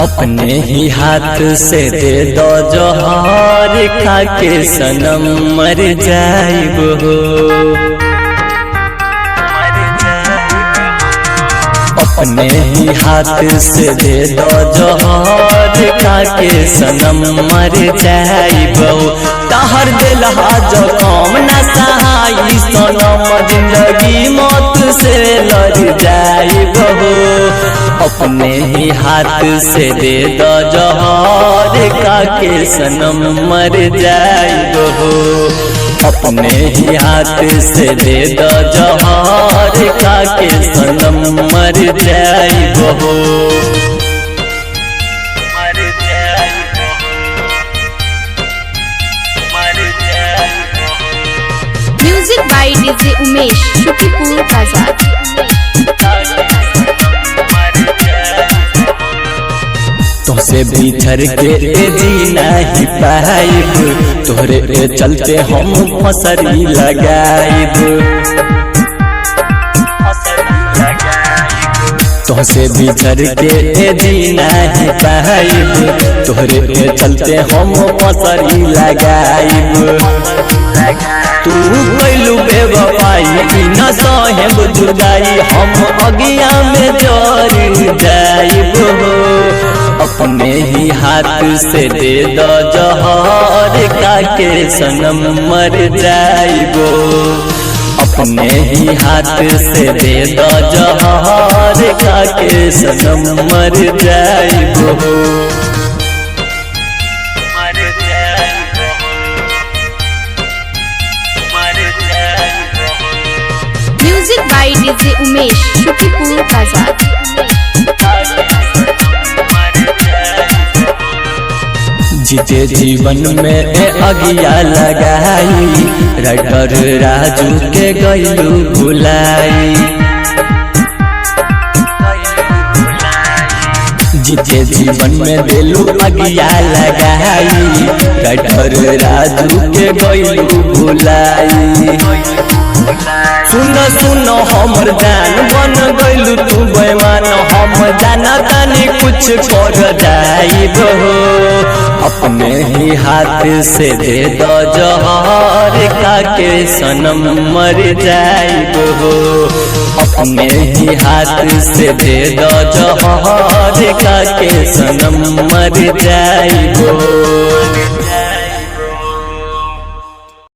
अपने ही हाथ से दे दो जोहर खा के सनम मर जाइब हो। अपने ही हाथ से दे दो जोहर खा के सनम मर जाइब हो। तहर दिल जो कम न सहाई सनम जिंदगी मौत से लड़ जाइब हो। अपने ही हाथ से दे दो जोहर खा के सनम मर जाइब हो। अपने ही हाथ से दे दो जोहर खा के सनम मर जाइब हो। Music by DJ Umesh Shukipur Bazar. तुझसे बिछड़ के जीना ही पाइब, तोहरे चलते हम फसरी लगाइब। तुझसे बिछड़ के जीना ही पाइब, तोहरे चलते हम फसरी लगाइब। तू कैलू बेवफाई न सहेब जुदाई, हम अगिया में जर जाइब हो। अपने ही हाथ से दे दो जोहर खा के सनम मर जाइब। अपने ही हाथ से दे दो जोहर खा के सनम मर जाइब। Music by DJ Umesh Shukipur Bazar. जीते जीवन में अगिया लगाई, राइटर राजू के गइलू भुलाई। जीते जीवन में दिलू अगिया लगाई, राइटर राजू के गइलू भुलाई। सुन सुन हमर जान बन गइलू तू बेमान, हम जाना तानी कुछ कर जाइब हो। अपने ही हाथ से दे दो जोहर खा के सनम मर जाइब हो। अपने ही हाथ से दे दो जोहर खा के सनम मर जाइब हो।